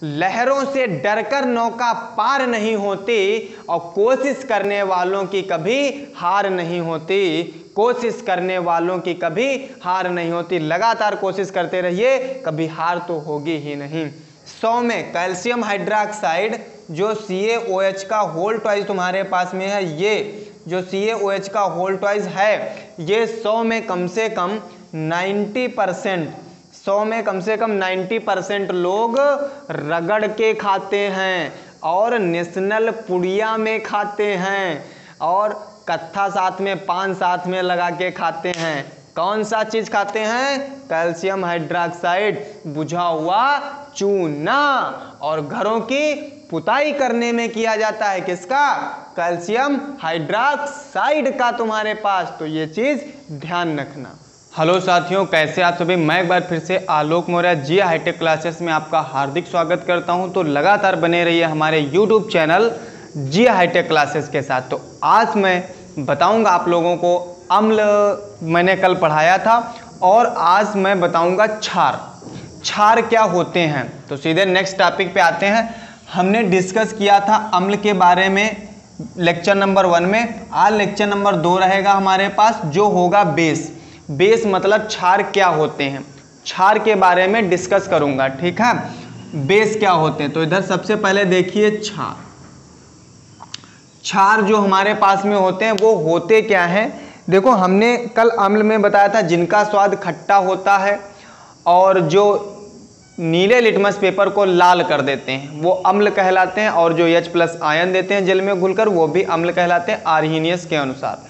लहरों से डरकर नौका पार नहीं होती और कोशिश करने वालों की कभी हार नहीं होती। कोशिश करने वालों की कभी हार नहीं होती। लगातार कोशिश करते रहिए, कभी हार तो होगी ही नहीं। 100 में कैल्शियम हाइड्रोक्साइड जो CaOH का होल ट्वाइस तुम्हारे पास में है, ये जो CaOH का होल ट्वाइस है, ये 100 में कम से कम 90%, 100 में कम से कम 90% लोग रगड़ के खाते हैं और नेशनल पुड़िया में खाते हैं और कत्था साथ में, पान साथ में लगा के खाते हैं। कौन सा चीज खाते हैं? कैल्शियम हाइड्रोक्साइड, बुझा हुआ चूना। और घरों की पुताई करने में किया जाता है किसका? कैल्शियम हाइड्रोक्साइड का तुम्हारे पास। तो ये चीज ध्यान रखना। हेलो साथियों, कैसे आप सभी? मैं एक बार फिर से आलोक मौर्य जी हाईटेक क्लासेस में आपका हार्दिक स्वागत करता हूं। तो लगातार बने रहिए हमारे यूट्यूब चैनल जी हाईटेक क्लासेस के साथ। तो आज मैं बताऊंगा आप लोगों को अम्ल, मैंने कल पढ़ाया था, और आज मैं बताऊंगा क्षार। क्षार क्या होते हैं? तो सीधे नेक्स्ट टॉपिक पे आते हैं। हमने डिस्कस किया था अम्ल के बारे में लेक्चर नंबर 1 में। आज लेक्चर नंबर 2 रहेगा हमारे पास, जो होगा बेस। बेस मतलब क्षार क्या होते हैं, क्षार के बारे में डिस्कस करूंगा, ठीक है। बेस क्या होते हैं? तो इधर सबसे पहले देखिए क्षार। क्षार जो हमारे पास में होते हैं वो होते क्या हैं? देखो, हमने कल अम्ल में बताया था जिनका स्वाद खट्टा होता है और जो नीले लिटमस पेपर को लाल कर देते हैं वो अम्ल कहलाते हैं, और जो H+ आयन देते हैं जल में घुलकर वो भी अम्ल कहलाते हैं आर्हेनियस के अनुसार।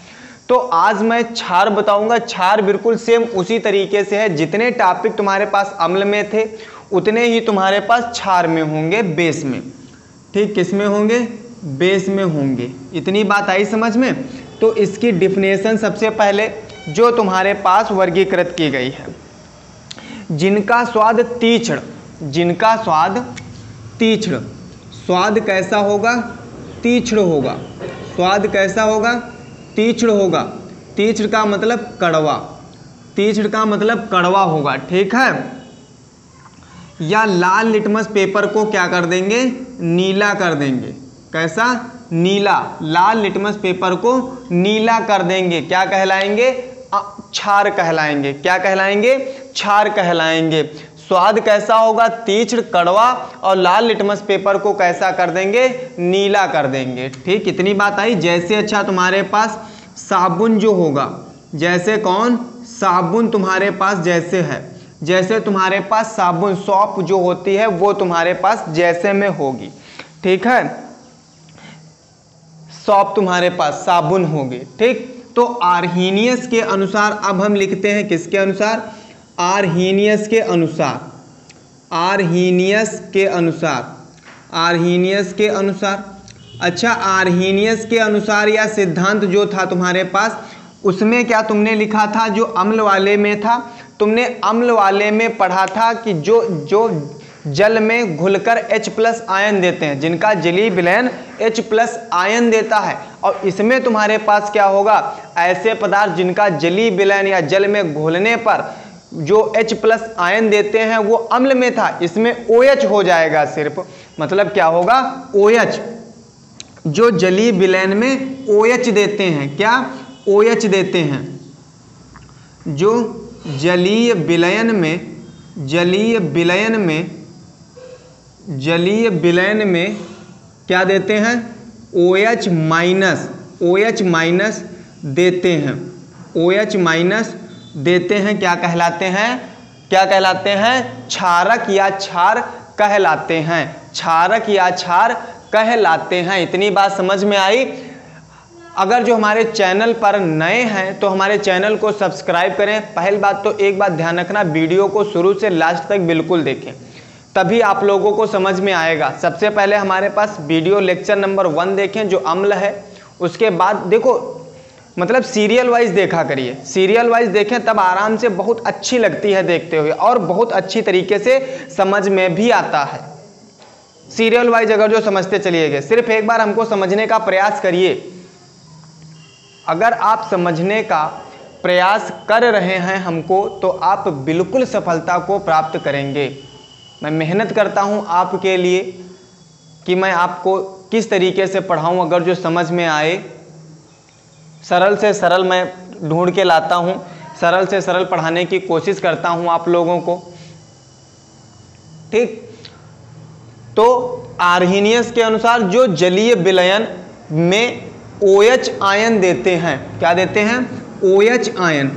तो आज मैं क्षार बताऊंगा। क्षार बिल्कुल सेम उसी तरीके से है, जितने टॉपिक तुम्हारे पास अम्ल में थे उतने ही तुम्हारे पास क्षार में होंगे, बेस में। ठीक, किस में होंगे? बेस में होंगे। इतनी बात आई समझ में? तो इसकी डिफिनेशन सबसे पहले जो तुम्हारे पास वर्गीकृत की गई है, जिनका स्वाद तीक्ष्ण, जिनका स्वाद तीक्ष्ण, स्वाद कैसा होगा? तीक्ष्ण होगा। स्वाद कैसा होगा? तीक्ष्ण होगा। तीक्ष्ण का मतलब कड़वा, तीक्ष्ण का मतलब कड़वा होगा, ठीक है। या लाल लिटमस पेपर को क्या कर देंगे? नीला कर देंगे। कैसा? नीला। लाल लिटमस पेपर को नीला कर देंगे। क्या कहलाएंगे? क्षार कहलाएंगे। क्या कहलाएंगे? क्षार कहलाएंगे। स्वाद कैसा होगा? तीक्ष्ण, कड़वा, और लाल लिटमस पेपर को कैसा कर देंगे? नीला कर देंगे। ठीक, इतनी बात आई। जैसे अच्छा तुम्हारे पास साबुन जो होगा, जैसे कौन? साबुन तुम्हारे पास जैसे है, जैसे तुम्हारे पास साबुन, सौंफ जो होती है वो तुम्हारे पास जैसे में होगी, ठीक है। सौंफ तुम्हारे पास साबुन होगी, ठीक। तो आर्हेनियस के अनुसार अब हम लिखते हैं किसके अनुसार? आर्हेनियस के अनुसार। आर्हेनियस के अनुसार। आर्हेनियस के अनुसार। अच्छा, आर्हेनियस के अनुसार या सिद्धांत जो था तुम्हारे पास, उसमें क्या तुमने लिखा था? जो अम्ल वाले में था, तुमने अम्ल वाले में पढ़ा था कि जो जल में घुलकर H+ आयन देते हैं, जिनका जलीय विलयन H+ आयन देता है। और इसमें तुम्हारे पास क्या होगा? ऐसे पदार्थ जिनका जलीय विलयन या जल में घुलने पर जो H+ आयन देते हैं वो अम्ल में था, इसमें OH हो जाएगा सिर्फ। मतलब क्या होगा? OH। जो जलीय विलयन में OH देते हैं, क्या? OH देते हैं। जो जलीय विलयन में, जलीय विलयन में, जलीय विलयन में क्या देते हैं? OH माइनस, OH माइनस देते हैं। OH माइनस देते हैं। क्या कहलाते हैं? क्या कहलाते हैं? क्षारक या क्षार कहलाते हैं। क्षारक या क्षार कहलाते हैं। इतनी बात समझ में आई? अगर जो हमारे चैनल पर नए हैं तो हमारे चैनल को सब्सक्राइब करें। पहली बात तो एक बात ध्यान रखना, वीडियो को शुरू से लास्ट तक बिल्कुल देखें, तभी आप लोगों को समझ में आएगा। सबसे पहले हमारे पास वीडियो लेक्चर नंबर 1 देखें जो अम्ल है, उसके बाद देखो, मतलब सीरियल वाइज देखा करिए, सीरियल वाइज देखें तब आराम से, बहुत अच्छी लगती है देखते हुए और बहुत अच्छी तरीके से समझ में भी आता है। सीरियल वाइज अगर जो समझते चलिएगा, सिर्फ एक बार हमको समझने का प्रयास करिए। अगर आप समझने का प्रयास कर रहे हैं हमको, तो आप बिल्कुल सफलता को प्राप्त करेंगे। मैं मेहनत करता हूँ आपके लिए कि मैं आपको किस तरीके से पढ़ाऊँ, अगर जो समझ में आए, सरल से सरल मैं ढूंढ के लाता हूँ, सरल से सरल पढ़ाने की कोशिश करता हूँ आप लोगों को। ठीक, तो आर्हीनियस के अनुसार जो जलीय विलयन में OH आयन देते हैं, क्या देते हैं? OH ion.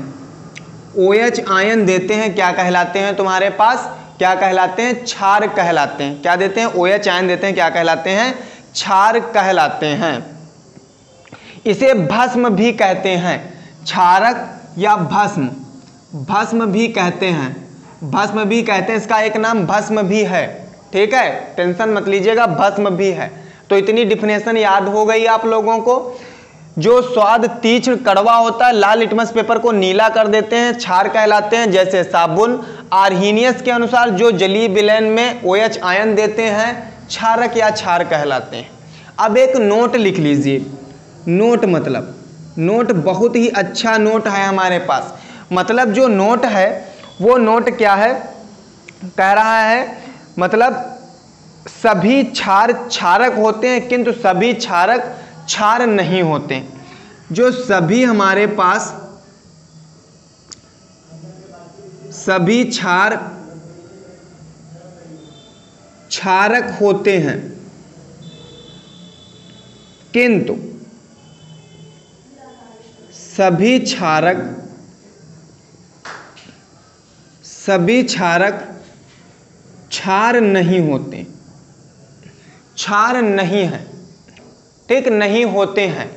OH आयन देते हैं, क्या कहलाते हैं तुम्हारे पास? क्या कहलाते हैं? क्षार कहलाते हैं। क्या देते हैं? OH आयन देते हैं, क्या कहलाते हैं? क्षार कहलाते हैं। इसे भस्म भी कहते हैं, क्षारक या भस्म, भस्म भी कहते हैं, भस्म भी कहते हैं। इसका एक नाम भस्म भी है, ठीक है, टेंशन मत लीजिएगा, भस्म भी है। तो इतनी डिफिनेशन याद हो गई आप लोगों को। जो स्वाद तीक्ष्ण कड़वा होता है, लाल लिटमस पेपर को नीला कर देते हैं, क्षार कहलाते हैं, जैसे साबुन। आर्हीनियस के अनुसार जो जलीय विलयन में OH आयन देते हैं, क्षारक या क्षार कहलाते हैं। अब एक नोट लिख लीजिए। नोट मतलब, नोट बहुत ही अच्छा नोट है हमारे पास। मतलब जो नोट है वो नोट क्या है, कह रहा है मतलब सभी क्षार क्षारक होते हैं किंतु सभी क्षारक क्षार नहीं होते। जो सभी हमारे पास सभी क्षार क्षारक होते हैं किंतु सभी क्षारक क्षार नहीं होते, क्षार नहीं है, ठीक, नहीं होते हैं।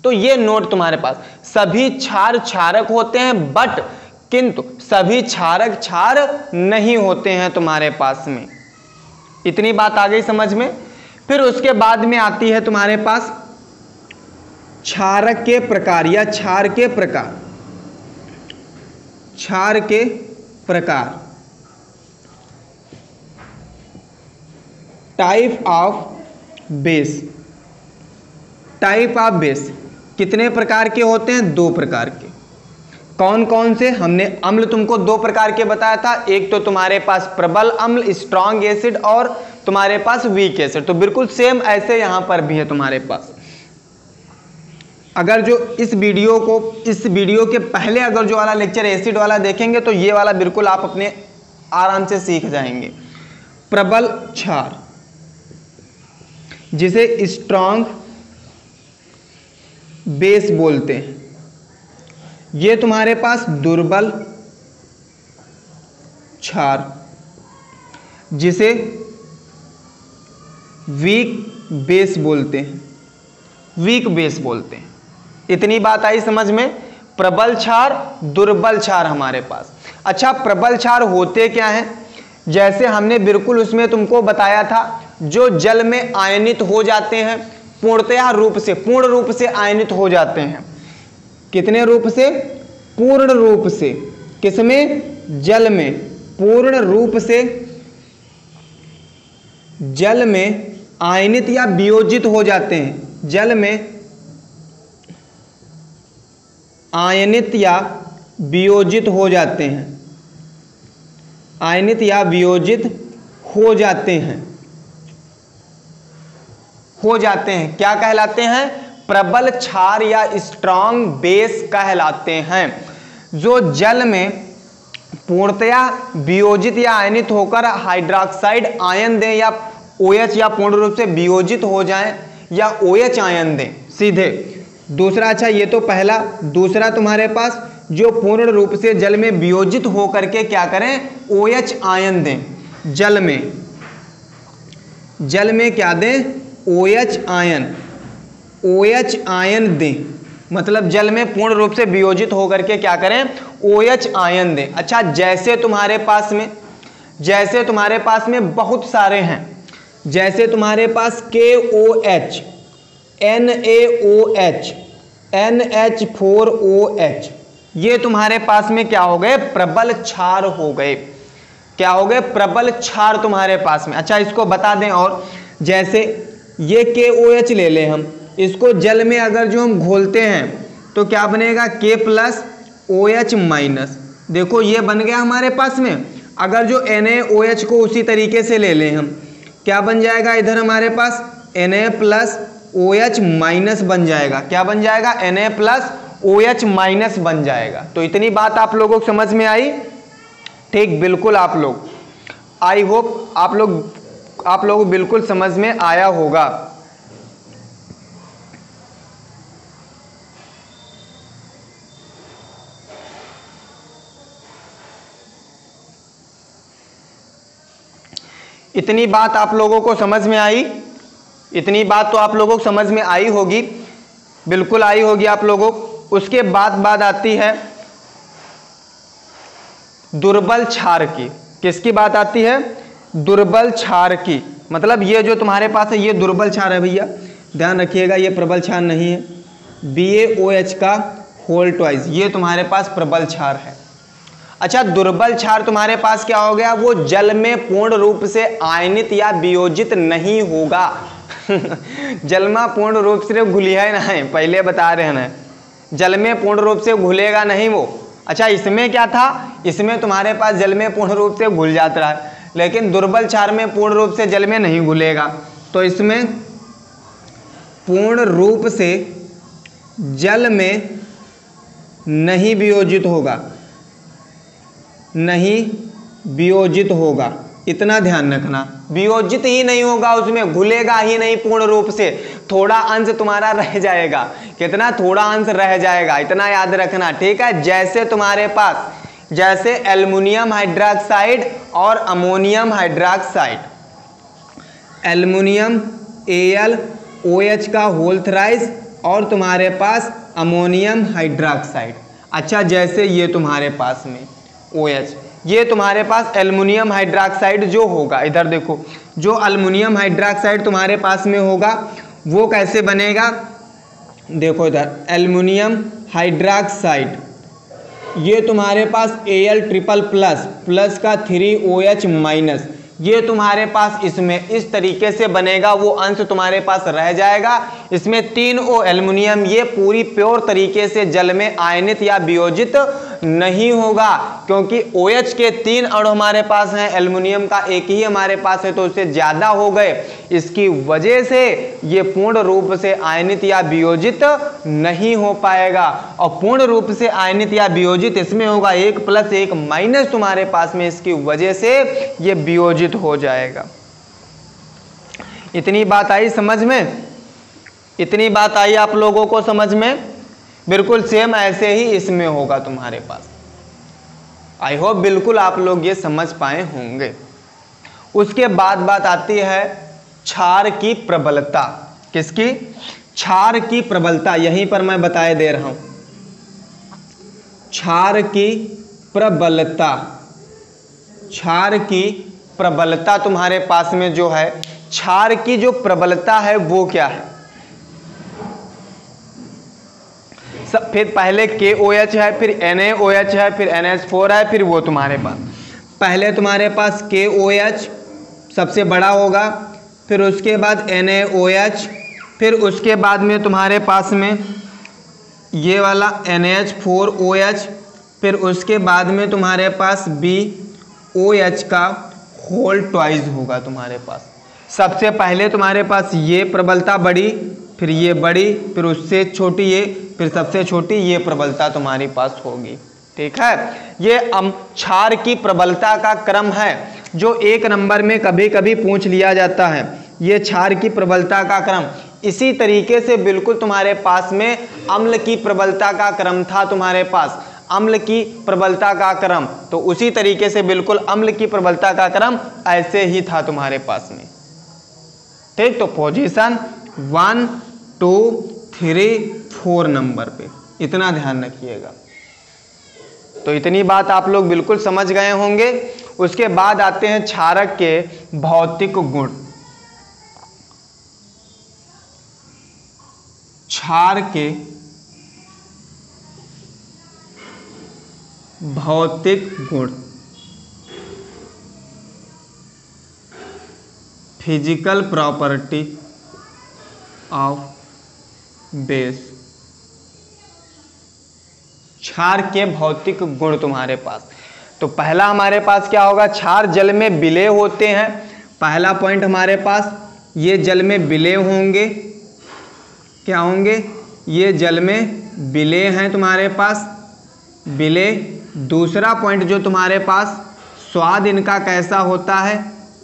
तो ये नोट तुम्हारे पास, सभी क्षार क्षारक होते हैं बट किंतु सभी क्षारक क्षार नहीं होते हैं तुम्हारे पास में। इतनी बात आ गई समझ में। फिर उसके बाद में आती है तुम्हारे पास क्षारक के प्रकार या क्षार के प्रकार। क्षार के प्रकार, type of base. Type of base कितने प्रकार के होते हैं? 2 प्रकार के। कौन कौन से? हमने अम्ल तुमको 2 प्रकार के बताया था। एक तो तुम्हारे पास प्रबल अम्ल स्ट्रॉन्ग एसिड और तुम्हारे पास वीक एसिड। तो बिल्कुल सेम ऐसे यहां पर भी है तुम्हारे पास। अगर जो इस वीडियो के पहले अगर जो वाला लेक्चर एसिड वाला देखेंगे तो ये वाला बिल्कुल आप अपने आराम से सीख जाएंगे। प्रबल क्षार जिसे स्ट्रॉन्ग बेस बोलते हैं। ये तुम्हारे पास दुर्बल क्षार जिसे वीक बेस बोलते हैं, वीक बेस बोलते हैं। इतनी बात आई समझ में। प्रबल क्षार, दुर्बल क्षार हमारे पास। अच्छा, प्रबल क्षार होते क्या हैं? जैसे हमने बिल्कुल उसमें तुमको बताया था, जो जल में आयनित हो जाते हैं, पूर्णतया रूप से, पूर्ण रूप से आयनित हो जाते हैं। कितने रूप से? पूर्ण रूप से। किसमें? जल में। पूर्ण रूप से जल में आयनित या वियोजित हो जाते हैं। जल में आयनित या वियोजित हो जाते हैं। आयनित या वियोजित हो जाते हैं। हो जाते हैं क्या कहलाते हैं? प्रबल क्षार या स्ट्रॉन्ग बेस कहलाते हैं। जो जल में पूर्णतया वियोजित या आयनित होकर हाइड्रोक्साइड आयन दें या OH या पूर्ण रूप से वियोजित हो जाएं या OH आयन दें सीधे। दूसरा, अच्छा ये तो पहला। दूसरा तुम्हारे पास जो पूर्ण रूप से जल में वियोजित हो करके क्या करें? OH आयन दें। जल में क्या दें? OH ion. OH आयन दें, मतलब जल में पूर्ण रूप से वियोजित होकर के क्या करें? OH आयन दें। अच्छा, जैसे तुम्हारे पास में बहुत सारे हैं। जैसे तुम्हारे पास KOH, NaOH, NH4OH, ये तुम्हारे पास में क्या हो गए? प्रबल क्षार हो गए। क्या हो गए? प्रबल क्षार तुम्हारे पास में। अच्छा, इसको बता दें और, जैसे ये KOH ले लें हम, इसको जल में अगर जो हम घोलते हैं तो क्या बनेगा? K+OH-। देखो ये बन गया हमारे पास में। अगर जो NaOH को उसी तरीके से ले लें हम, क्या बन जाएगा इधर हमारे पास Na प्लस OH माइनस बन जाएगा। क्या बन जाएगा? Na प्लस OH माइनस बन जाएगा। तो इतनी बात आप लोगों को समझ में आई? ठीक, बिल्कुल आप लोग, आई होप आप लोग बिल्कुल समझ में आया होगा। इतनी बात आप लोगों को समझ में आई? इतनी बात तो आप लोगों को समझ में आई होगी, बिल्कुल आई होगी आप लोगों को। उसके बाद आती है दुर्बल क्षार की। किसकी बात आती है? दुर्बल क्षार की। मतलब ये जो तुम्हारे पास है ये दुर्बल क्षार है भैया, ध्यान रखिएगा, ये प्रबल क्षार नहीं है। BaOH का होल ट्वाइस ये तुम्हारे पास प्रबल क्षार है। अच्छा, दुर्बल क्षार तुम्हारे पास क्या हो गया? वो जल में पूर्ण रूप से आयनित या वियोजित नहीं होगा। जल में पूर्ण रूप से घुलिया है ना, पहले बता रहे हैं ना, जल में पूर्ण रूप से घुलेगा नहीं वो। अच्छा, इसमें क्या था? इसमें तुम्हारे पास जल में पूर्ण रूप से घुल जाता है, लेकिन दुर्बल क्षार में पूर्ण रूप से जल में नहीं घुलेगा। तो इसमें पूर्ण रूप से जल में नहीं वियोजित होगा, नहीं वियोजित होगा, इतना ध्यान रखना। वियोजित ही नहीं होगा, उसमें घुलेगा ही नहीं पूर्ण रूप से, थोड़ा अंश तुम्हारा रह जाएगा। कितना? थोड़ा अंश रह जाएगा, इतना याद रखना, ठीक है। जैसे तुम्हारे पास जैसे एल्युमिनियम हाइड्रोक्साइड और अमोनियम हाइड्रोक्साइड, एल्युमिनियम AlOH का होल थ्राइस और तुम्हारे पास अमोनियम हाइड्रोक्साइड। अच्छा, जैसे ये तुम्हारे पास में OH, ये तुम्हारे पास एल्युमिनियम हाइड्रोक्साइड जो होगा, इधर देखो, जो एल्युमिनियम हाइड्रोक्साइड तुम्हारे पास में होगा वो कैसे बनेगा? देखो इधर एल्युमिनियम हाइड्रोक्साइड, ये तुम्हारे पास Al ट्रिपल प्लस प्लस का 3OH माइनस, ये तुम्हारे पास इसमें इस तरीके से बनेगा, वो अंश तुम्हारे पास रह जाएगा। इसमें 3O एल्युमिनियम ये पूरी प्योर तरीके से जल में आयनित या वियोजित नहीं होगा, क्योंकि OH के 3 अणु हमारे पास हैं, एल्युमिनियम का एक ही हमारे पास है, तो उससे ज्यादा हो गए। इसकी वजह से ये पूर्ण रूप से आयनित या वियोजित नहीं हो पाएगा। और पूर्ण रूप से आयनित या वियोजित इसमें होगा 1 + 1 माइनस तुम्हारे पास में, इसकी वजह से ये वियोजित हो जाएगा। इतनी बात आई समझ में? इतनी बात आई आप लोगों को समझ में? बिल्कुल सेम ऐसे ही इसमें होगा तुम्हारे पास। आई होप बिल्कुल आप लोग ये समझ पाए होंगे। उसके बाद बात आती है क्षार की प्रबलता। किसकी? क्षार की प्रबलता। यहीं पर मैं बताए दे रहा हूं, क्षार की प्रबलता। क्षार की प्रबलता तुम्हारे पास में जो है, क्षार की जो प्रबलता है वो क्या है? फिर पहले KOH है, फिर NaOH है, फिर NH4 है, फिर वो तुम्हारे पास पहले तुम्हारे पास KOH सबसे बड़ा होगा, फिर उसके बाद NaOH, फिर उसके बाद में तुम्हारे पास में ये वाला NH4OH, फिर उसके बाद में तुम्हारे पास BOH का होल ट्वाइस होगा तुम्हारे पास। सबसे पहले तुम्हारे पास ये प्रबलता बड़ी, फिर ये बड़ी, फिर उससे छोटी ये, फिर सबसे छोटी ये प्रबलता तुम्हारे पास होगी। ठीक है, ये क्षार की प्रबलता का क्रम है जो 1 नंबर में कभी कभी पूछ लिया जाता है। ये क्षार की प्रबलता का क्रम। इसी तरीके से बिल्कुल तुम्हारे पास में अम्ल की प्रबलता का क्रम था तुम्हारे पास, अम्ल की प्रबलता का क्रम। तो उसी तरीके से बिल्कुल अम्ल की प्रबलता का क्रम ऐसे ही था तुम्हारे पास में। ठीक, तो पोजीशन 1, 2, 3, 4 नंबर पे इतना ध्यान रखिएगा। तो इतनी बात आप लोग बिल्कुल समझ गए होंगे। उसके बाद आते हैं क्षारक के भौतिक गुण। क्षार के भौतिक गुण, फिजिकल प्रॉपर्टी ऑफ बेस। क्षार के भौतिक गुण तुम्हारे पास, तो पहला हमारे पास क्या होगा, क्षार जल में विलय होते हैं। पहला पॉइंट हमारे पास, ये जल में विलय होंगे, क्या होंगे, ये जल में विलय हैं तुम्हारे पास, विलय। दूसरा पॉइंट जो तुम्हारे पास, स्वाद इनका कैसा होता है,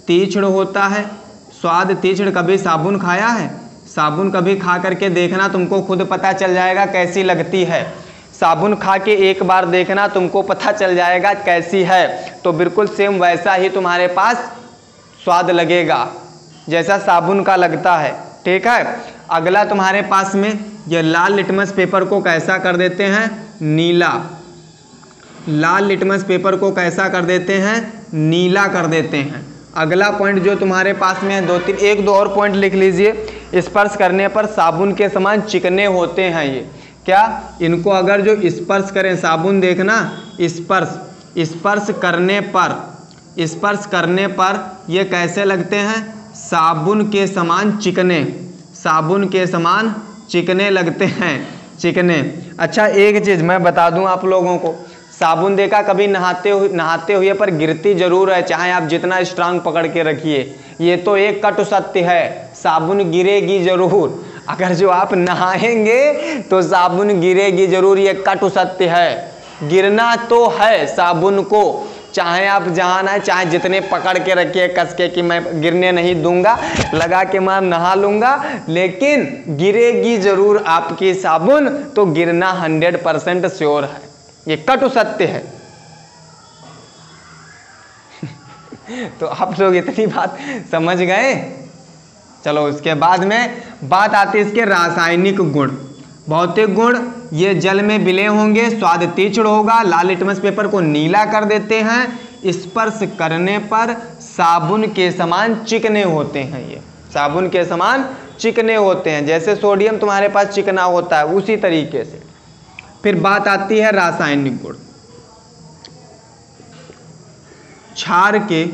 तीक्ष्ण होता है। स्वाद तीक्ष्ण, कभी साबुन खाया है, साबुन कभी खा करके देखना, तुमको खुद पता चल जाएगा कैसी लगती है। साबुन खा के एक बार देखना, तुमको पता चल जाएगा कैसी है। तो बिल्कुल सेम वैसा ही तुम्हारे पास स्वाद लगेगा जैसा साबुन का लगता है, ठीक है। अगला तुम्हारे पास में ये लाल लिटमस पेपर को कैसा कर देते हैं, नीला। लाल लिटमस पेपर को कैसा कर देते हैं, नीला कर देते हैं। अगला पॉइंट जो तुम्हारे पास में है, दो तीन, एक दो और पॉइंट लिख लीजिए। स्पर्श करने पर साबुन के समान चिकने होते हैं ये, क्या, इनको अगर जो स्पर्श करें, साबुन देखना, स्पर्श करने पर ये कैसे लगते हैं, साबुन के समान चिकने, साबुन के समान चिकने लगते हैं, चिकने। अच्छा एक चीज़ मैं बता दूं आप लोगों को, साबुन देखा कभी नहाते हुए पर गिरती जरूर है, चाहे आप जितना स्ट्रांग पकड़ के रखिए। ये तो एक कटु सत्य है, साबुन गिरेगी जरूर। अगर जो आप नहाएंगे तो साबुन गिरेगी जरूर, ये कटु सत्य है। गिरना तो है साबुन को, चाहे आप जहाँ ना, चाहे जितने पकड़ के रखिए कस के कि मैं गिरने नहीं दूंगा, लगा के मैं नहा लूंगा, लेकिन गिरेगी जरूर आपकी साबुन। तो गिरना 100% श्योर है, ये कटु सत्य है। तो आप लोग इतनी बात समझ गए। चलो उसके बाद में बात आती है इसके रासायनिक गुण। भौतिक गुण, ये जल में विलय होंगे, स्वाद तीक्ष्ण होगा, लाल लिटमस पेपर को नीला कर देते हैं, स्पर्श करने पर साबुन के समान चिकने होते हैं। ये साबुन के समान चिकने होते हैं, जैसे सोडियम तुम्हारे पास चिकना होता है उसी तरीके से। फिर बात आती है रासायनिक गुण। क्षार के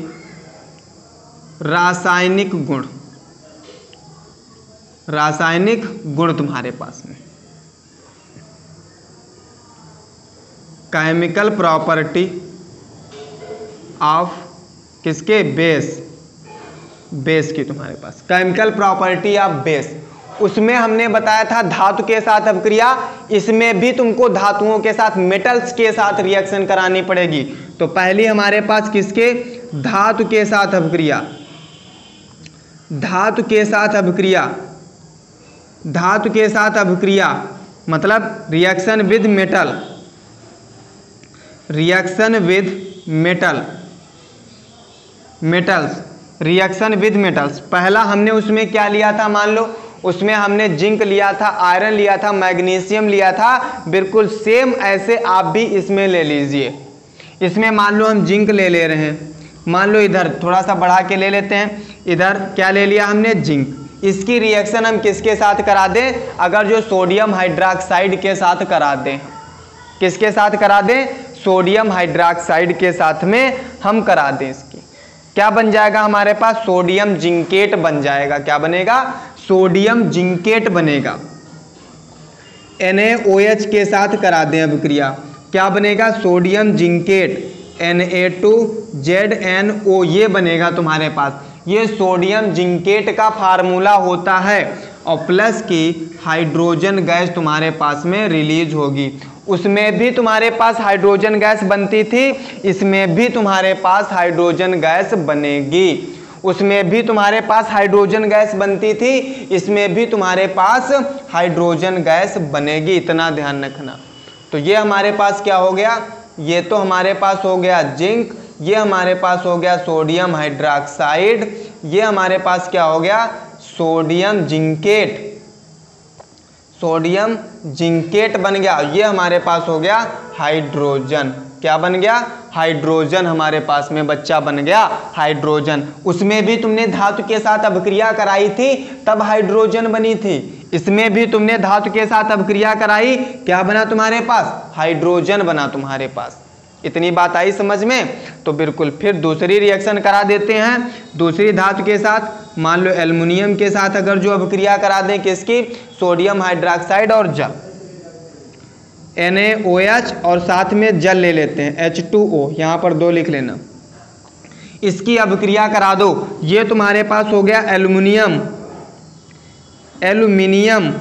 रासायनिक गुण, रासायनिक गुण तुम्हारे पास में, केमिकल प्रॉपर्टी ऑफ किसके, बेस की तुम्हारे पास केमिकल प्रॉपर्टी ऑफ बेस। उसमें हमने बताया था धातु के साथ अभिक्रिया, इसमें भी तुमको धातुओं के साथ, मेटल्स के साथ रिएक्शन करानी पड़ेगी। तो पहली हमारे पास किसके, धातु के साथ अभिक्रिया, धातु के साथ अभिक्रिया, धातु के साथ अभिक्रिया मतलब reaction with metal, reaction with metal, metals, reaction with metals. पहला हमने उसमें क्या लिया था, मान लो उसमें हमने जिंक लिया था, आयरन लिया था, मैग्नीशियम लिया था। बिल्कुल सेम ऐसे आप भी इसमें ले लीजिए। इसमें मान लो हम जिंक ले रहे हैं, मान लो इधर थोड़ा सा बढ़ा के ले लेते हैं, इधर क्या ले लिया हमने, जिंक। इसकी रिएक्शन हम किसके साथ करा दें, अगर जो सोडियम हाइड्रोक्साइड के साथ करा दें, किसके साथ करा दें, सोडियम हाइड्रोक्साइड के साथ में हम करा दें, इसकी क्या बन जाएगा हमारे पास, सोडियम जिंकेट बन जाएगा। क्या बनेगा, सोडियम जिंकेट बनेगा। NaOH के साथ करा दें अभिक्रिया, क्या बनेगा, सोडियम जिंकेट, Na2ZNO, ये बनेगा तुम्हारे पास। ये सोडियम जिंकेट का फार्मूला होता है, और प्लस की हाइड्रोजन गैस तुम्हारे पास में रिलीज होगी। उसमें भी तुम्हारे पास हाइड्रोजन गैस बनती थी, इसमें भी तुम्हारे पास हाइड्रोजन गैस बनेगी। उसमें भी तुम्हारे पास हाइड्रोजन गैस बनती थी, इसमें भी तुम्हारे पास हाइड्रोजन गैस बनेगी, इतना ध्यान रखना। तो ये हमारे पास क्या हो गया, ये तो हमारे पास हो गया जिंक, ये हमारे पास हो गया सोडियम हाइड्रोक्साइड, ये हमारे पास क्या हो गया, सोडियम जिंकेट, सोडियम जिंकेट बन गया। ये हमारे पास हो गया हाइड्रोजन, क्या बन गया, हाइड्रोजन हमारे पास में बच्चा बन गया हाइड्रोजन। उसमें भी तुमने धातु के साथ अभिक्रिया कराई थी तब हाइड्रोजन बनी थी, इसमें भी तुमने धातु के साथ अभिक्रिया कराई, क्या बना तुम्हारे पास, हाइड्रोजन बना तुम्हारे पास। इतनी बात आई समझ में। तो बिल्कुल फिर दूसरी रिएक्शन करा देते हैं दूसरी धातु के साथ, मान लो एल्युमिनियम के साथ अगर जो अभिक्रिया करा दें, किसकी, सोडियम हाइड्रोक्साइड और जल, NaOH और साथ में जल ले लेते हैं H2O, यहाँ पर 2 लिख लेना। इसकी अभिक्रिया करा दो। ये तुम्हारे पास हो गया एल्यूमिनियम,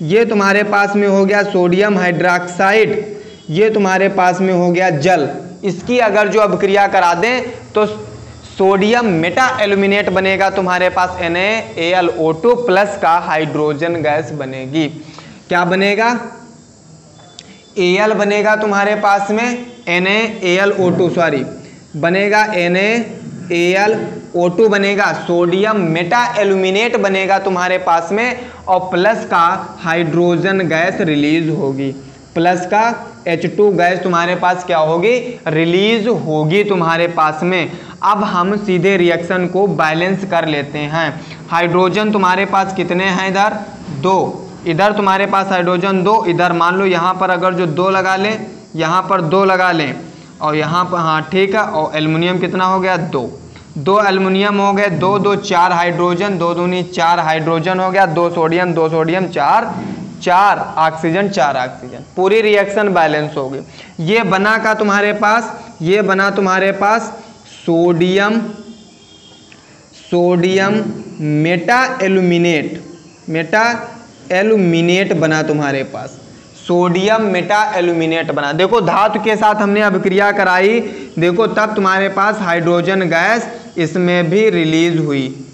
ये तुम्हारे पास में हो गया सोडियम हाइड्रोक्साइड, ये तुम्हारे पास में हो गया जल। इसकी अगर जो अभिक्रिया करा दें तो सोडियम मेटा एल्यूमिनेट बनेगा तुम्हारे पास NaAlO2 प्लस का हाइड्रोजन गैस बनेगी। क्या बनेगा? Al बनेगा तुम्हारे पास में NaAlO2 सॉरी बनेगा NaAlO2 बनेगा, सोडियम मेटा एल्यूमिनेट बनेगा तुम्हारे पास में, और प्लस का हाइड्रोजन गैस रिलीज होगी। प्लस का H2 गैस तुम्हारे पास क्या होगी? रिलीज होगी तुम्हारे पास में। अब हम सीधे रिएक्शन को बैलेंस कर लेते हैं। हाइड्रोजन तुम्हारे पास कितने हैं? इधर 2, इधर तुम्हारे पास हाइड्रोजन 2, इधर मान लो यहाँ पर अगर जो 2 लगा लें, यहाँ पर 2 लगा लें, और यहाँ पर हाँ ठीक है। और एल्युमिनियम कितना हो गया? 2 एल्युमिनियम हो गए, 2 2 4 हाइड्रोजन, 2 दूनी 4 हाइड्रोजन हो गया, 2 सोडियम 4 ऑक्सीजन 4 ऑक्सीजन। पूरी रिएक्शन बैलेंस हो गई। ये बना का तुम्हारे पास, ये बना तुम्हारे पास सोडियम मेटा एल्यूमिनेट बना तुम्हारे पास, सोडियम मेटा एल्यूमिनेट बना। देखो धातु के साथ हमने अभिक्रिया कराई, देखो तब तुम्हारे पास हाइड्रोजन गैस इसमें भी रिलीज हुई,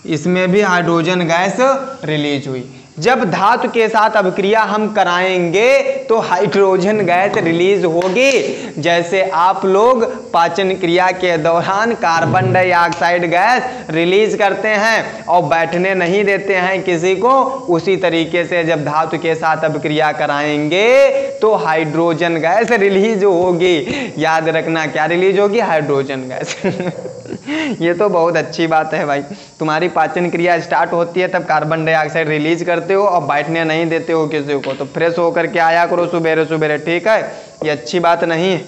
इसमें भी हाइड्रोजन गैस रिलीज हुई। जब धातु के साथ अभिक्रिया हम कराएंगे तो हाइड्रोजन गैस रिलीज होगी। जैसे आप लोग पाचन क्रिया के दौरान कार्बन डाइऑक्साइड गैस रिलीज करते हैं और बैठने नहीं देते हैं किसी को, उसी तरीके से जब धातु के साथ अभिक्रिया कराएंगे तो हाइड्रोजन गैस रिलीज होगी। याद रखना क्या रिलीज होगी? Hydrogen gas. ये तो बहुत अच्छी बात है भाई। तुम्हारी पाचन क्रिया स्टार्ट होती है तब कार्बन डाइऑक्साइड रिलीज करते हो और बैठने नहीं देते हो किसी को, तो फ्रेश होकर के आया करो सुबेरे सुबेरे, ठीक है? ये अच्छी बात नहीं है।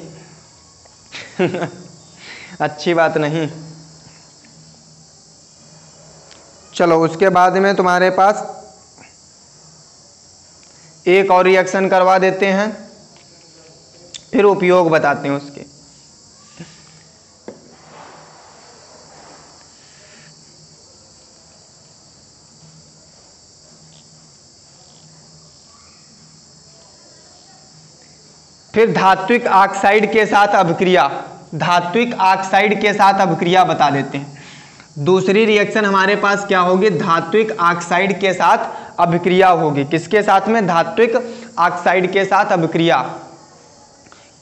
अच्छी बात नहीं। चलो उसके बाद में तुम्हारे पास एक और रिएक्शन करवा देते हैं, फिर उपयोग बताते हैं उसके। फिर धात्विक ऑक्साइड के साथ अभिक्रिया, धात्विक ऑक्साइड के साथ अभिक्रिया बता देते हैं। दूसरी रिएक्शन हमारे पास क्या होगी? धात्विक ऑक्साइड के साथ अभिक्रिया होगी। किसके साथ में? धात्विक ऑक्साइड के साथ अभिक्रिया।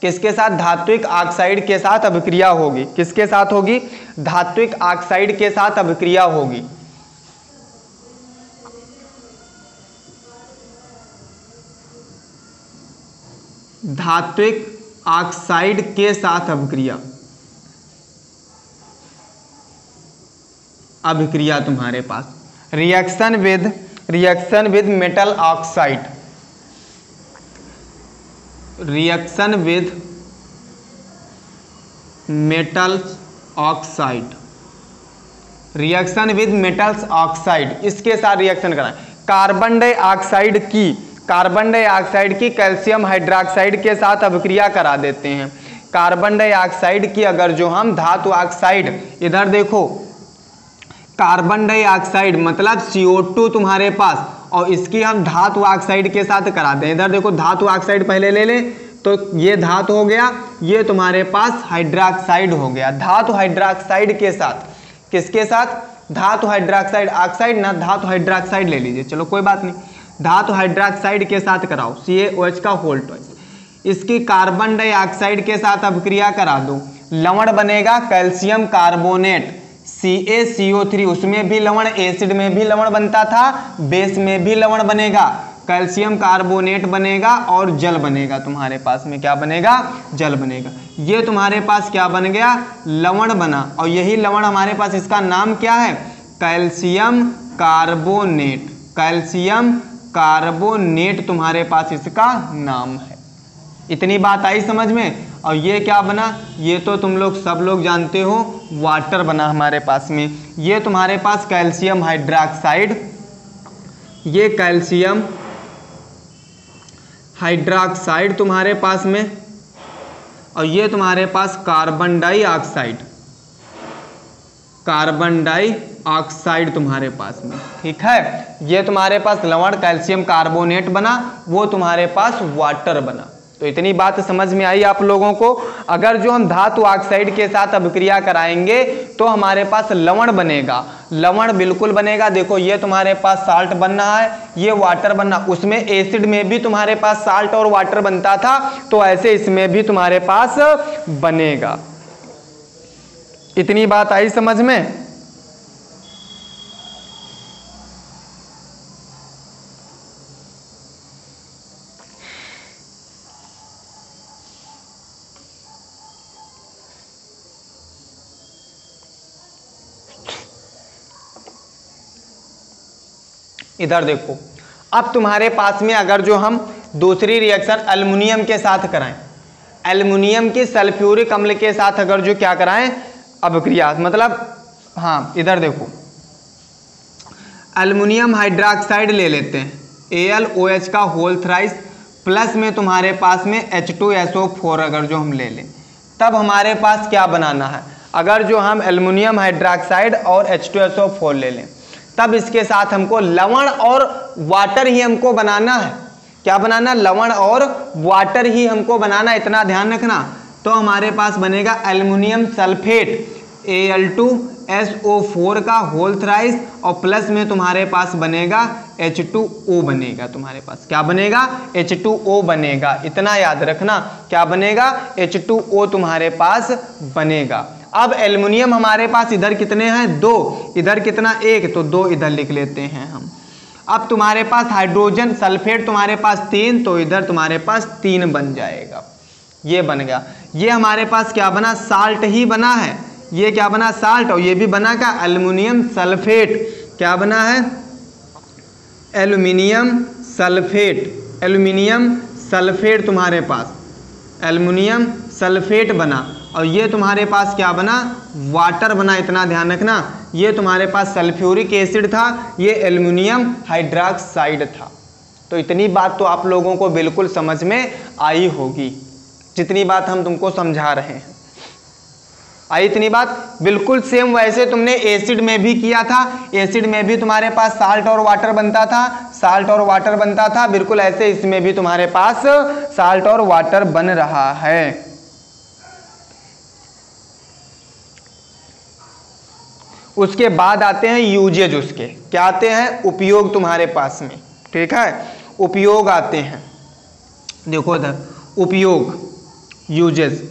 किसके साथ? धात्विक ऑक्साइड के साथ अभिक्रिया होगी। किसके साथ होगी? धात्विक ऑक्साइड के साथ अभिक्रिया होगी। धात्विक ऑक्साइड के साथ अभिक्रिया तुम्हारे पास reaction with metal oxide, reaction with metals oxide, reaction with metals oxide, इसके साथ रिएक्शन कराएं। कार्बन डाइऑक्साइड की कैल्शियम हाइड्रोक्साइड के साथ अभिक्रिया करा देते हैं। कार्बन डाइऑक्साइड की अगर जो हम धातु ऑक्साइड, इधर देखो कार्बन डाइऑक्साइड मतलब CO2 तुम्हारे पास, और इसकी हम धातु ऑक्साइड के साथ करा दें। इधर देखो धातु ऑक्साइड पहले ले लें तो ये धातु हो गया, ये तुम्हारे पास हाइड्रोक्साइड हो गया। धातु हाइड्रोक्साइड के साथ, किसके साथ? धातु हाइड्रोक्साइड, ऑक्साइड ना, धातु हाइड्रोक्साइड ले लीजिए, चलो कोई बात नहीं। धातु हाइड्रोक्साइड के साथ कराओ, CaOH का होल ट्वाइस। इसकी कार्बन डाइऑक्साइड के साथ अभिक्रिया करा दो, लवण बनेगा कैल्शियम कार्बोनेट CaCO3, उसमें भी लवण, एसिड में भी लवण बनता था, बेस में भी लवण बनेगा, कैल्शियम कार्बोनेट बनेगा और जल बनेगा। तुम्हारे पास में क्या बनेगा? जल बनेगा। ये तुम्हारे पास क्या बन गया? लवण बना, और यही लवण हमारे पास, इसका नाम क्या है? Calcium carbonate. कैल्शियम कार्बोनेट तुम्हारे पास इसका नाम है। इतनी बात आई समझ में? और ये क्या बना? ये तो तुम लोग सब लोग जानते हो, वाटर बना हमारे पास में। ये तुम्हारे पास कैल्शियम हाइड्रोक्साइड, ये कैल्शियम हाइड्रोक्साइड तुम्हारे पास में, और ये तुम्हारे पास कार्बन डाइऑक्साइड, कार्बन डाइऑक्साइड तुम्हारे पास में, ठीक है। ये तुम्हारे पास लवण कैल्शियम कार्बोनेट बना, वो तुम्हारे पास वाटर बना। तो इतनी बात समझ में आई आप लोगों को। अगर जो हम धातु ऑक्साइड के साथ अभिक्रिया कराएंगे तो हमारे पास लवण बनेगा, लवण बिल्कुल बनेगा। देखो ये तुम्हारे पास साल्ट बन रहा है, ये वाटर बनना, उसमें एसिड में भी तुम्हारे पास साल्ट और वाटर बनता था, तो ऐसे इसमें भी तुम्हारे पास बनेगा। इतनी बात आई समझ में। इधर देखो, अब तुम्हारे पास में अगर जो हम दूसरी रिएक्शन एल्युमिनियम के साथ कराएं, एल्युमिनियम के सल्फ्यूरिक अम्ल के साथ अगर जो क्या कराएं अभिक्रिया, मतलब हाँ इधर देखो, एल्युमिनियम हाइड्रोक्साइड ले लेते हैं, AlOH का होल थ्राइस प्लस में तुम्हारे पास में H2SO4 अगर जो हम ले लें, तब हमारे पास क्या बनाना है। अगर जो हम एल्युमिनियम हाइड्रोक्साइड और H2SO4 ले लें, तब इसके साथ हमको लवण और वाटर ही हमको बनाना है। क्या बनाना, लवण और वाटर ही हमको बनाना, इतना ध्यान रखना। तो हमारे पास बनेगा एल्युमिनियम सल्फेट Al2SO4 का होल थ्राइस, और प्लस में तुम्हारे पास बनेगा H2O बनेगा। तुम्हारे पास क्या बनेगा, H2O बनेगा। इतना याद रखना, क्या बनेगा, H2O तुम्हारे पास बनेगा। अब एल्युमिनियम हमारे पास इधर कितने हैं, 2, इधर कितना, 1, तो 2 इधर लिख लेते हैं हम। अब तुम्हारे पास हाइड्रोजन सल्फेट तुम्हारे पास 3, तो इधर तुम्हारे पास 3 बन जाएगा। ये बन गया। ये हमारे पास क्या बना, साल्ट ही बना है। ये क्या बना, साल्ट, और ये भी बना का एल्युमिनियम सल्फेट। क्या बना है, एल्युमिनियम सल्फेट, एल्युमिनियम सल्फेट तुम्हारे पास, एल्युमिनियम सल्फेट बना। और ये तुम्हारे पास क्या बना, वाटर बना। इतना ध्यान रखना, ये तुम्हारे पास सल्फ्यूरिक एसिड था, ये एल्युमिनियम हाइड्रोक्साइड था। तो इतनी बात तो आप लोगों को बिल्कुल समझ में आई होगी, जितनी बात हम तुमको समझा रहे हैं। आई इतनी बात। बिल्कुल सेम वैसे तुमने एसिड में भी किया था, एसिड में भी तुम्हारे पास साल्ट और वाटर बनता था, साल्ट और वाटर बनता था, बिल्कुल ऐसे इसमें भी तुम्हारे पास साल्ट और वाटर बन रहा है। उसके बाद आते हैं यूजेज, उसके क्या आते हैं, उपयोग तुम्हारे पास में, ठीक है, उपयोग आते हैं। देखो इधर उपयोग, यूजेज,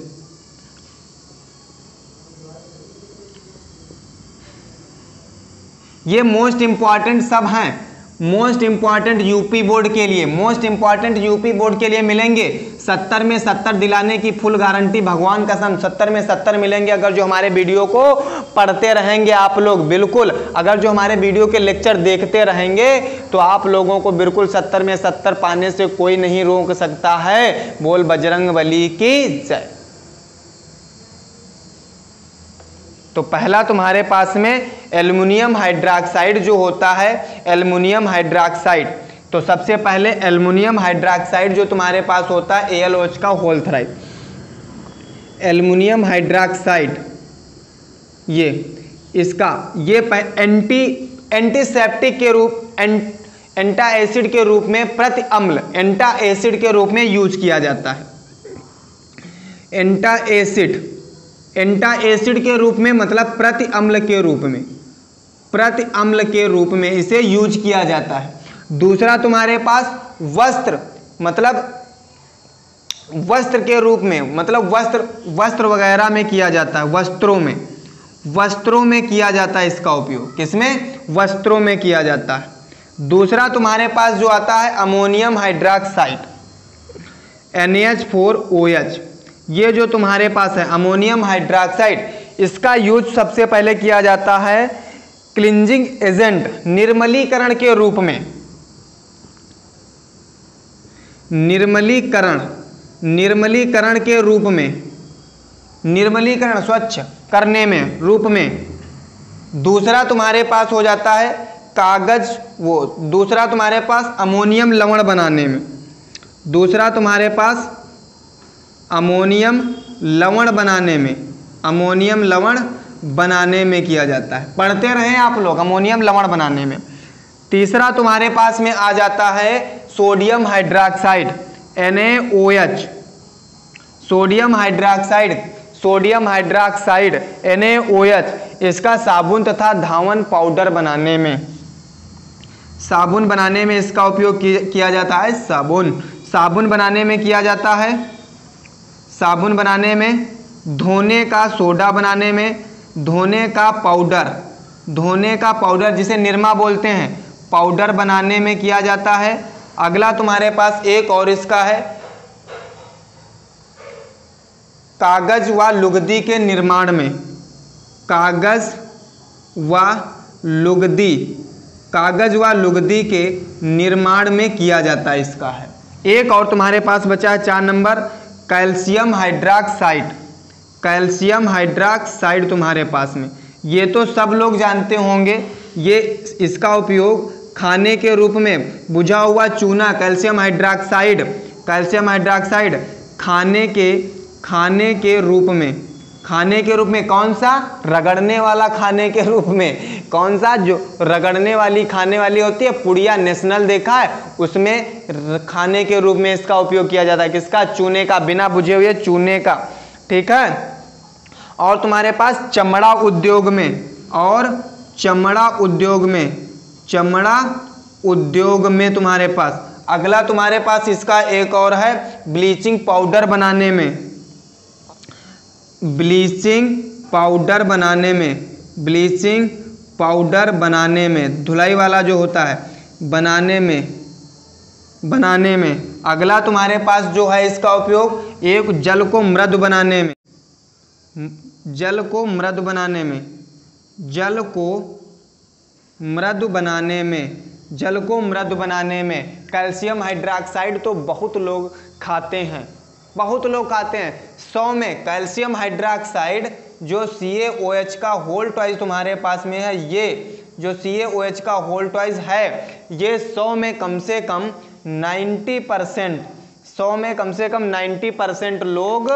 ये मोस्ट इंपॉर्टेंट सब हैं, मोस्ट इंपॉर्टेंट यूपी बोर्ड के लिए, मोस्ट इंपॉर्टेंट यूपी बोर्ड के लिए मिलेंगे। 70 में 70 दिलाने की फुल गारंटी, भगवान कसम 70 में 70 मिलेंगे अगर जो हमारे वीडियो को पढ़ते रहेंगे आप लोग। बिल्कुल अगर जो हमारे वीडियो के लेक्चर देखते रहेंगे तो आप लोगों को बिल्कुल 70 में 70 पाने से कोई नहीं रोक सकता है। बोल बजरंगबली की जय। तो पहला तुम्हारे पास में एल्युमिनियम हाइड्रोक्साइड जो होता है, एल्युमिनियम हाइड्रोक्साइड, तो सबसे पहले एल्युमिनियम हाइड्रोक्साइड जो तुम्हारे पास होता है AlOH का होल थ्राइस, एल्युमिनियम हाइड्रोक्साइड, ये इसका ये एंटीसेप्टिक के रूप, एंटा एसिड के रूप में, प्रति अम्ल, एंटा एसिड के रूप में यूज किया जाता है। एंटा एसिड, एंटा एसिड के रूप में मतलब प्रति अम्ल के रूप में, प्रति अम्ल के रूप में इसे यूज किया जाता है। दूसरा तुम्हारे पास वस्त्र, मतलब वस्त्र के रूप में, मतलब वस्त्र वगैरह में किया जाता है, वस्त्रों में किया जाता है इसका उपयोग। किसमें, वस्त्रों में किया जाता है। दूसरा तुम्हारे पास जो आता है अमोनियम हाइड्रोक्साइड, NH4OH, ये जो तुम्हारे पास है अमोनियम हाइड्रोक्साइड, इसका यूज सबसे पहले किया जाता है क्लींजिंग एजेंट, निर्मलीकरण के रूप में, निर्मलीकरण के रूप में, निर्मलीकरण स्वच्छ करने में रूप में। दूसरा तुम्हारे पास हो जाता है कागज, वो दूसरा तुम्हारे पास अमोनियम लवण बनाने में, दूसरा तुम्हारे पास अमोनियम लवण बनाने में, अमोनियम लवण बनाने में किया जाता है। पढ़ते रहें आप लोग, अमोनियम लवण बनाने में। तीसरा तुम्हारे पास में आ जाता है sodium hydroxide, NaOH, sodium hydroxide, sodium hydroxide NaOH, इसका साबुन तथा धावन पाउडर बनाने में, साबुन बनाने में इसका उपयोग किया जाता है। साबुन बनाने में किया जाता है, साबुन बनाने में, धोने का सोडा बनाने में, धोने का पाउडर जिसे निरमा बोलते हैं, पाउडर बनाने में किया जाता है। अगला तुम्हारे पास एक और इसका है कागज व लुगदी के निर्माण में, कागज व लुगदी के निर्माण में किया जाता है, इसका है। एक और तुम्हारे पास बचा है 4 number, calcium hydroxide, calcium hydroxide तुम्हारे पास में, ये तो सब लोग जानते होंगे। ये इसका उपयोग खाने के रूप में, बुझा हुआ चूना कैल्शियम हाइड्रोक्साइड, खाने के रूप में कौन सा, रगड़ने वाला खाने के रूप में, कौन सा, जो रगड़ने वाली खाने वाली होती है, पुड़िया नेशनल देखा है, उसमें खाने के रूप में इसका उपयोग किया जाता है। किसका, चूने का, बिना बुझे हुए चूने का, ठीक है। और तुम्हारे पास चमड़ा उद्योग में तुम्हारे पास, अगला तुम्हारे पास इसका एक और है ब्लीचिंग पाउडर बनाने में, ब्लीचिंग पाउडर बनाने में, धुलाई वाला जो होता है, बनाने में। अगला तुम्हारे पास जो है इसका उपयोग, एक जल को मृदु बनाने में, कैल्शियम हाइड्रोक्साइड तो बहुत लोग खाते हैं। 100 में कैल्शियम हाइड्रोक्साइड जो CaOH का होल ट्वाइस तुम्हारे पास में है, ये जो CaOH का होल ट्वाइस है, ये 100 में कम से कम 90%, 100 में कम से कम 90% लोग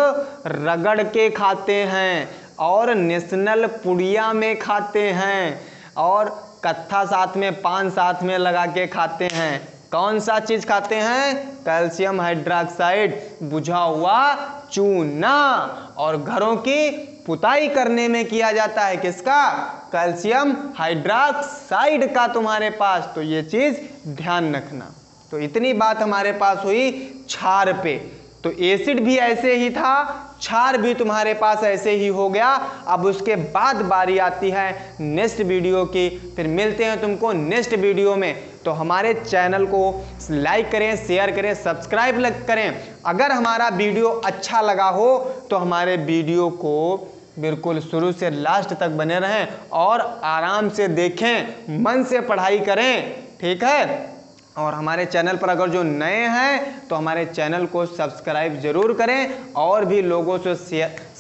रगड़ के खाते हैं और नेशनल पुड़िया में खाते हैं और कत्था साथ में, पान साथ में लगा के खाते हैं। कौन सा चीज खाते हैं, कैल्शियम हाइड्रोक्साइड, बुझा हुआ चूना। और घरों की पुताई करने में किया जाता है किसका, कैल्शियम हाइड्रोक्साइड का तुम्हारे पास। तो ये चीज ध्यान रखना। तो इतनी बात हमारे पास हुई क्षार पे। तो एसिड भी ऐसे ही था, क्षार भी तुम्हारे पास ऐसे ही हो गया। अब उसके बाद बारी आती है नेक्स्ट वीडियो की। फिर मिलते हैं तुमको नेक्स्ट वीडियो में। तो हमारे चैनल को लाइक करें, शेयर करें, सब्सक्राइब करें। अगर हमारा वीडियो अच्छा लगा हो तो हमारे वीडियो को बिल्कुल शुरू से लास्ट तक बने रहें और आराम से देखें, मन से पढ़ाई करें, ठीक है। और हमारे चैनल पर अगर जो नए हैं तो हमारे चैनल को सब्सक्राइब जरूर करें और भी लोगों से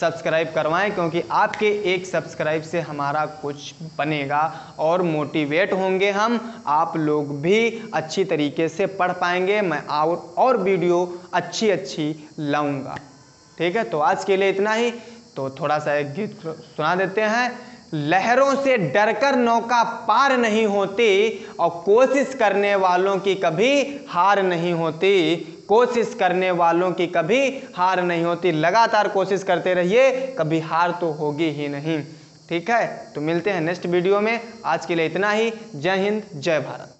सब्सक्राइब करवाएं, क्योंकि आपके एक सब्सक्राइब से हमारा कुछ बनेगा और मोटिवेट होंगे हम। आप लोग भी अच्छी तरीके से पढ़ पाएंगे। मैं और वीडियो अच्छी लाऊंगा, ठीक है। तो आज के लिए इतना ही। तो थोड़ा सा एक गीत सुना देते हैं। लहरों से डरकर नौका पार नहीं होती और कोशिश करने वालों की कभी हार नहीं होती, कोशिश करने वालों की कभी हार नहीं होती। लगातार कोशिश करते रहिए, कभी हार तो होगी ही नहीं, ठीक है। तो मिलते हैं नेक्स्ट वीडियो में। आज के लिए इतना ही। जय हिंद, जय भारत।